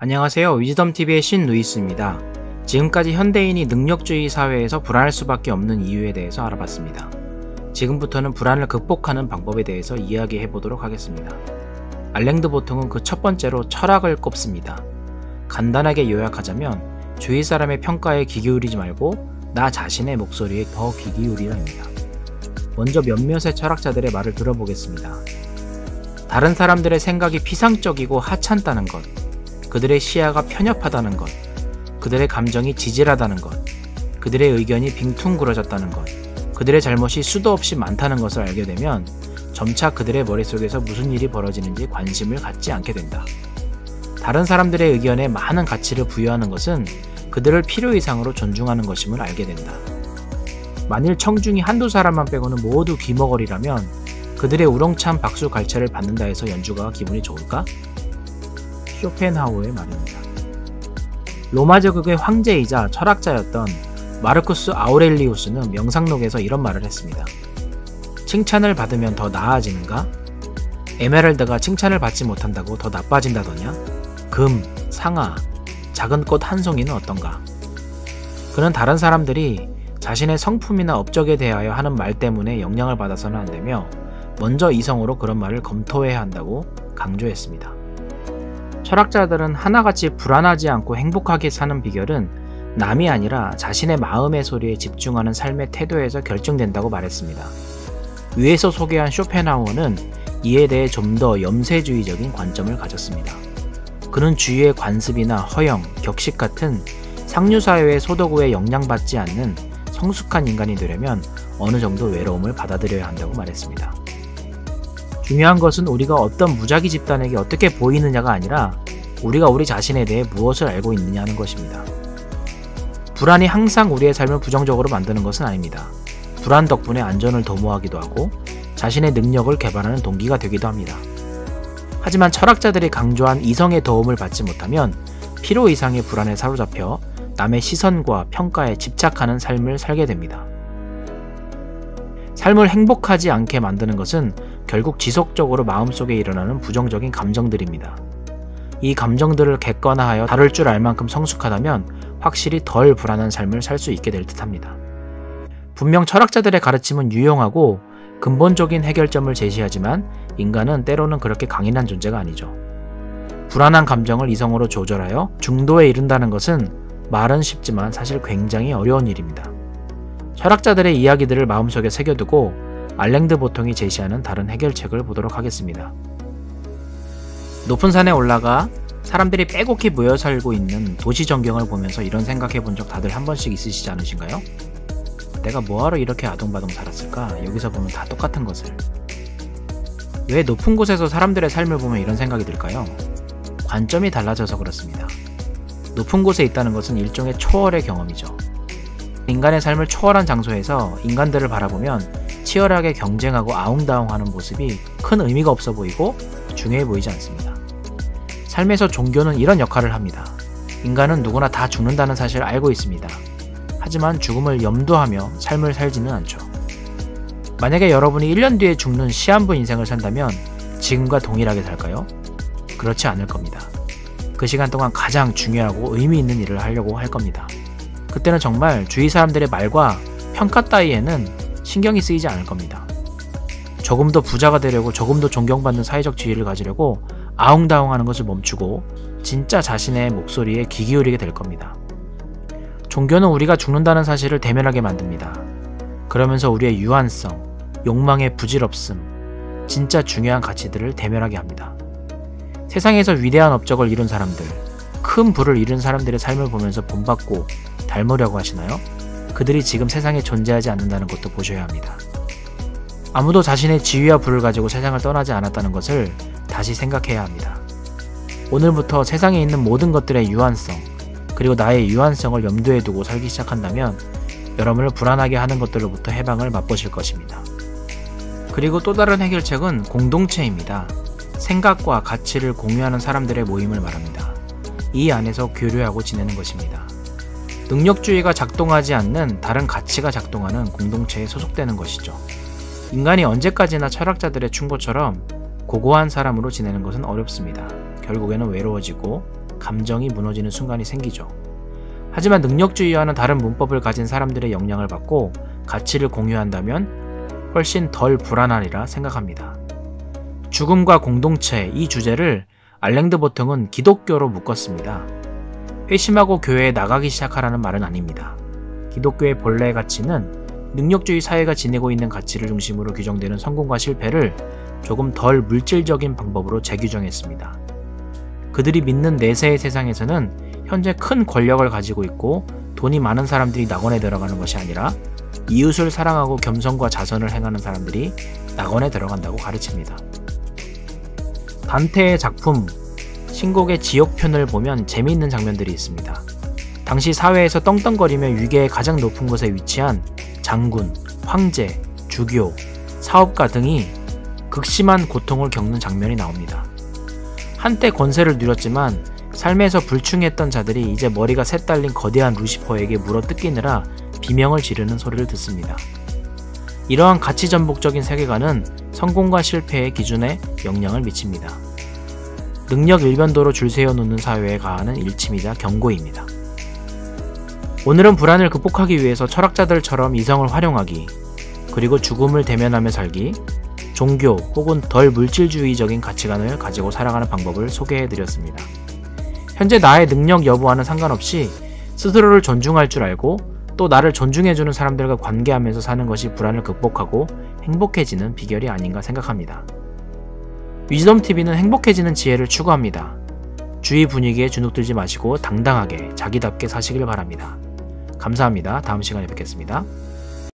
안녕하세요. 위즈덤TV의 신루이스입니다. 지금까지 현대인이 능력주의 사회에서 불안할 수밖에 없는 이유에 대해서 알아봤습니다. 지금부터는 불안을 극복하는 방법에 대해서 이야기해 보도록 하겠습니다. 알랭드 보통은 그 첫 번째로 철학을 꼽습니다. 간단하게 요약하자면 주위 사람의 평가에 귀 기울이지 말고 나 자신의 목소리에 더 귀 기울이라입니다. 먼저 몇몇의 철학자들의 말을 들어보겠습니다. 다른 사람들의 생각이 피상적이고 하찮다는 것, 그들의 시야가 편협하다는 것, 그들의 감정이 지질하다는 것, 그들의 의견이 빙퉁그러졌다는 것, 그들의 잘못이 수도 없이 많다는 것을 알게 되면 점차 그들의 머릿속에서 무슨 일이 벌어지는지 관심을 갖지 않게 된다. 다른 사람들의 의견에 많은 가치를 부여하는 것은 그들을 필요 이상으로 존중하는 것임을 알게 된다. 만일 청중이 한두 사람만 빼고는 모두 귀머거리라면 그들의 우렁찬 박수 갈채를 받는다 해서 연주가가 기분이 좋을까? 쇼펜하우어의 말입니다. 로마 제국의 황제이자 철학자였던 마르쿠스 아우렐리우스는 명상록에서 이런 말을 했습니다. 칭찬을 받으면 더 나아지는가? 에메랄드가 칭찬을 받지 못한다고 더 나빠진다더냐? 금, 상아, 작은 꽃 한 송이는 어떤가? 그는 다른 사람들이 자신의 성품이나 업적에 대하여 하는 말 때문에 영향을 받아서는 안 되며 먼저 이성으로 그런 말을 검토해야 한다고 강조했습니다. 철학자들은 하나같이 불안하지 않고 행복하게 사는 비결은 남이 아니라 자신의 마음의 소리에 집중하는 삶의 태도에서 결정된다고 말했습니다. 위에서 소개한 쇼펜하우어는 이에 대해 좀 더 염세주의적인 관점을 가졌습니다. 그는 주위의 관습이나 허영, 격식 같은 상류사회의 소도구에 영향받지 않는 성숙한 인간이 되려면 어느 정도 외로움을 받아들여야 한다고 말했습니다. 중요한 것은 우리가 어떤 무작위 집단에게 어떻게 보이느냐가 아니라 우리가 우리 자신에 대해 무엇을 알고 있느냐 하는 것입니다. 불안이 항상 우리의 삶을 부정적으로 만드는 것은 아닙니다. 불안 덕분에 안전을 도모하기도 하고 자신의 능력을 개발하는 동기가 되기도 합니다. 하지만 철학자들이 강조한 이성의 도움을 받지 못하면 필요 이상의 불안에 사로잡혀 남의 시선과 평가에 집착하는 삶을 살게 됩니다. 삶을 행복하지 않게 만드는 것은 결국 지속적으로 마음속에 일어나는 부정적인 감정들입니다. 이 감정들을 객관화하여 다룰 줄 알 만큼 성숙하다면 확실히 덜 불안한 삶을 살 수 있게 될 듯합니다. 분명 철학자들의 가르침은 유용하고 근본적인 해결점을 제시하지만 인간은 때로는 그렇게 강인한 존재가 아니죠. 불안한 감정을 이성으로 조절하여 중도에 이른다는 것은 말은 쉽지만 사실 굉장히 어려운 일입니다. 철학자들의 이야기들을 마음속에 새겨두고 알랭드 보통이 제시하는 다른 해결책을 보도록 하겠습니다. 높은 산에 올라가 사람들이 빼곡히 모여 살고 있는 도시 전경을 보면서 이런 생각해 본 적 다들 한 번씩 있으시지 않으신가요? 내가 뭐하러 이렇게 아동바동 살았을까? 여기서 보면 다 똑같은 것을. 왜 높은 곳에서 사람들의 삶을 보면 이런 생각이 들까요? 관점이 달라져서 그렇습니다. 높은 곳에 있다는 것은 일종의 초월의 경험이죠. 인간의 삶을 초월한 장소에서 인간들을 바라보면 치열하게 경쟁하고 아웅다웅하는 모습이 큰 의미가 없어 보이고 중요해 보이지 않습니다. 삶에서 종교는 이런 역할을 합니다. 인간은 누구나 다 죽는다는 사실을 알고 있습니다. 하지만 죽음을 염두하며 삶을 살지는 않죠. 만약에 여러분이 1년 뒤에 죽는 시한부 인생을 산다면 지금과 동일하게 살까요? 그렇지 않을 겁니다. 그 시간 동안 가장 중요하고 의미 있는 일을 하려고 할 겁니다. 그때는 정말 주위 사람들의 말과 평가 따위에는 신경이 쓰이지 않을 겁니다. 조금 더 부자가 되려고 조금 더 존경받는 사회적 지위를 가지려고 아웅다웅하는 것을 멈추고 진짜 자신의 목소리에 귀 기울이게 될 겁니다. 종교는 우리가 죽는다는 사실을 대면하게 만듭니다. 그러면서 우리의 유한성, 욕망의 부질없음, 진짜 중요한 가치들을 대면하게 합니다. 세상에서 위대한 업적을 이룬 사람들, 큰 부를 이룬 사람들의 삶을 보면서 본받고 닮으려고 하시나요? 그들이 지금 세상에 존재하지 않는다는 것도 보셔야 합니다. 아무도 자신의 지위와 부를 가지고 세상을 떠나지 않았다는 것을 다시 생각해야 합니다. 오늘부터 세상에 있는 모든 것들의 유한성, 그리고 나의 유한성을 염두에 두고 살기 시작한다면 여러분을 불안하게 하는 것들로부터 해방을 맛보실 것입니다. 그리고 또 다른 해결책은 공동체입니다. 생각과 가치를 공유하는 사람들의 모임을 말합니다. 이 안에서 교류하고 지내는 것입니다. 능력주의가 작동하지 않는 다른 가치가 작동하는 공동체에 소속되는 것이죠. 인간이 언제까지나 철학자들의 충고처럼 고고한 사람으로 지내는 것은 어렵습니다. 결국에는 외로워지고 감정이 무너지는 순간이 생기죠. 하지만 능력주의와는 다른 문법을 가진 사람들의 영향을 받고 가치를 공유한다면 훨씬 덜 불안하리라 생각합니다. 죽음과 공동체 이 주제를 알랭드 보통은 기독교로 묶었습니다. 회심하고 교회에 나가기 시작하라는 말은 아닙니다. 기독교의 본래의 가치는 능력주의 사회가 지니고 있는 가치를 중심으로 규정되는 성공과 실패를 조금 덜 물질적인 방법으로 재규정했습니다. 그들이 믿는 내세의 세상에서는 현재 큰 권력을 가지고 있고 돈이 많은 사람들이 낙원에 들어가는 것이 아니라 이웃을 사랑하고 겸손과 자선을 행하는 사람들이 낙원에 들어간다고 가르칩니다. 단테의 작품 신곡의 지옥편을 보면 재미있는 장면들이 있습니다. 당시 사회에서 떵떵거리며 위계의 가장 높은 곳에 위치한 장군, 황제, 주교, 사업가 등이 극심한 고통을 겪는 장면이 나옵니다. 한때 권세를 누렸지만 삶에서 불충했던 자들이 이제 머리가 셋 달린 거대한 루시퍼에게 물어뜯기느라 비명을 지르는 소리를 듣습니다. 이러한 가치 전복적인 세계관은 성공과 실패의 기준에 영향을 미칩니다. 능력 일변도로 줄 세워놓는 사회에 가하는 일침이자 경고입니다. 오늘은 불안을 극복하기 위해서 철학자들처럼 이성을 활용하기, 그리고 죽음을 대면하며 살기, 종교 혹은 덜 물질주의적인 가치관을 가지고 살아가는 방법을 소개해드렸습니다. 현재 나의 능력 여부와는 상관없이 스스로를 존중할 줄 알고 또 나를 존중해주는 사람들과 관계하면서 사는 것이 불안을 극복하고 행복해지는 비결이 아닌가 생각합니다. 위즈덤TV는 행복해지는 지혜를 추구합니다. 주위 분위기에 주눅들지 마시고 당당하게 자기답게 사시길 바랍니다. 감사합니다. 다음 시간에 뵙겠습니다.